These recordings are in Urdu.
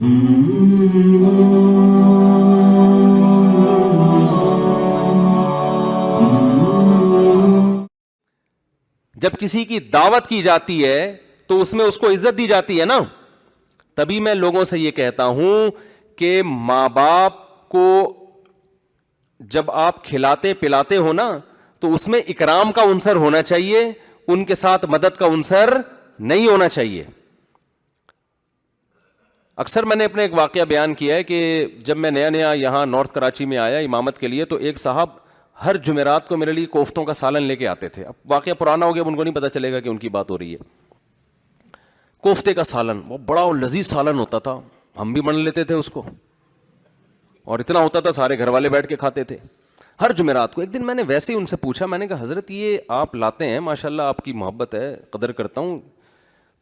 جب کسی کی دعوت کی جاتی ہے تو اس میں اس کو عزت دی جاتی ہے نا. تبھی میں لوگوں سے یہ کہتا ہوں کہ ماں باپ کو جب آپ کھلاتے پلاتے ہو نا تو اس میں اکرام کا عنصر ہونا چاہیے, ان کے ساتھ مدد کا عنصر نہیں ہونا چاہیے. اکثر میں نے اپنے ایک واقعہ بیان کیا ہے کہ جب میں نیا یہاں نارتھ کراچی میں آیا امامت کے لیے تو ایک صاحب ہر جمعرات کو میرے لیے کوفتوں کا سالن لے کے آتے تھے. اب واقعہ پرانا ہو گیا, اب ان کو نہیں پتا چلے گا کہ ان کی بات ہو رہی ہے. کوفتے کا سالن, وہ بڑا لذیذ سالن ہوتا تھا, ہم بھی بن لیتے تھے اس کو, اور اتنا ہوتا تھا سارے گھر والے بیٹھ کے کھاتے تھے ہر جمعرات کو. ایک دن میں نے ویسے ہی ان سے پوچھا, میں نے کہا حضرت یہ آپ لاتے ہیں ماشاءاللہ, آپ کی محبت ہے, قدر کرتا ہوں,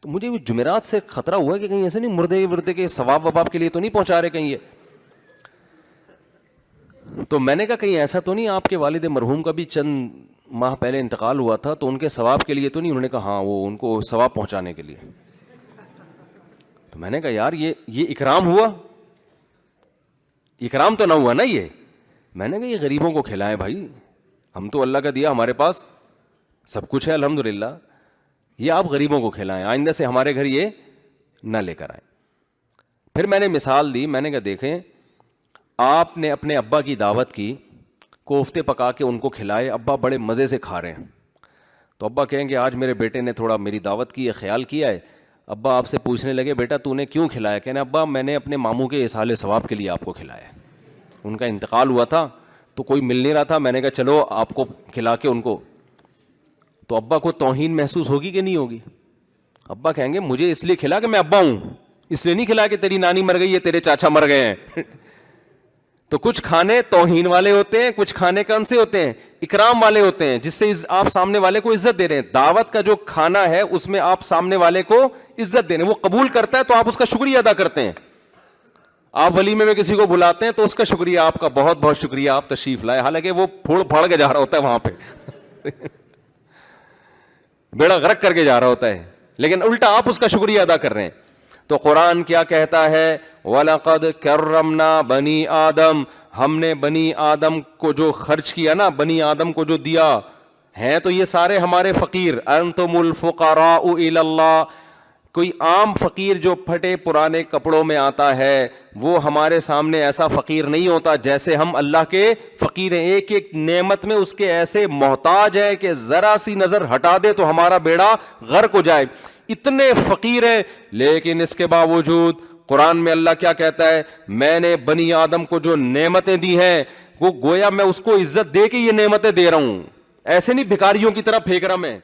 تو مجھے جمعرات سے خطرہ ہوا کہ کہیں ایسے نہیں مردے کے ثواب وباب کے لیے تو نہیں پہنچا رہے کہیں یہ. تو میں نے کہا کہیں ایسا تو نہیں آپ کے والد مرحوم کا بھی چند ماہ پہلے انتقال ہوا تھا تو ان کے ثواب کے لیے تو نہیں؟ انہوں نے کہا ہاں, وہ ان کو ثواب پہنچانے کے لیے. تو میں نے کہا یار یہ اکرام ہوا, اکرام تو نہ ہوا نا یہ. میں نے کہا یہ غریبوں کو کھلائیں بھائی, ہم تو اللہ کا دیا, ہمارے پاس سب کچھ ہے الحمدللہ, یہ آپ غریبوں کو کھلائیں, آئندہ سے ہمارے گھر یہ نہ لے کر آئیں. پھر میں نے مثال دی, میں نے کہا دیکھیں آپ نے اپنے ابا کی دعوت کی, کوفتے پکا کے ان کو کھلائے, ابا بڑے مزے سے کھا رہے ہیں, تو ابا کہیں گے آج میرے بیٹے نے تھوڑا میری دعوت کی ہے, خیال کیا ہے. ابا آپ سے پوچھنے لگے بیٹا تو نے کیوں کھلایا؟ کہنے ابا میں نے اپنے ماموں کے اصحال ثواب کے لیے آپ کو کھلایا, ان کا انتقال ہوا تھا تو کوئی مل نہیں رہا تھا, میں نے کہا چلو آپ کو کھلا کے ان کو. تو ابا کو توہین محسوس ہوگی کہ نہیں ہوگی؟ ابا کہیں گے مجھے اس لیے کھلا کہ میں ابا ہوں, اس لیے نہیں کھلا کہ تیری نانی مر گئی ہے, تیرے چاچا مر گئے ہیں. تو کچھ کھانے توہین والے ہوتے ہیں, کچھ کھانے کون سے ہوتے ہیں؟ اکرام والے ہوتے ہیں, جس سے آپ سامنے والے کو عزت دے رہے ہیں. دعوت کا جو کھانا ہے اس میں آپ سامنے والے کو عزت دے رہے ہیں, وہ قبول کرتا ہے تو آپ اس کا شکریہ ادا کرتے ہیں. آپ ولیمے میں کسی کو بلاتے ہیں تو اس کا شکریہ, آپ کا بہت بہت شکریہ آپ تشریف لائے, حالانکہ وہ پھوڑ پھاڑ کے جا رہا ہوتا ہے وہاں پہ بیڑا غرق کر کے جا رہا ہوتا ہے, لیکن الٹا آپ اس کا شکریہ ادا کر رہے ہیں. تو قرآن کیا کہتا ہے؟ وَلَقَدْ كَرَّمْنَا بَنِي آدم, ہم نے بنی آدم کو جو خرچ کیا نا, بنی آدم کو جو دیا ہیں تو یہ سارے ہمارے فقیر. انتم الفقراء الی اللہ, کوئی عام فقیر جو پھٹے پرانے کپڑوں میں آتا ہے وہ ہمارے سامنے ایسا فقیر نہیں ہوتا جیسے ہم اللہ کے فقیر ہیں. ایک ایک نعمت میں اس کے ایسے محتاج ہے کہ ذرا سی نظر ہٹا دے تو ہمارا بیڑا غرق ہو جائے, اتنے فقیر ہیں. لیکن اس کے باوجود قرآن میں اللہ کیا کہتا ہے؟ میں نے بنی آدم کو جو نعمتیں دی ہیں وہ گویا میں اس کو عزت دے کے یہ نعمتیں دے رہا ہوں, ایسے نہیں بھکاریوں کی طرح پھینک رہا میں.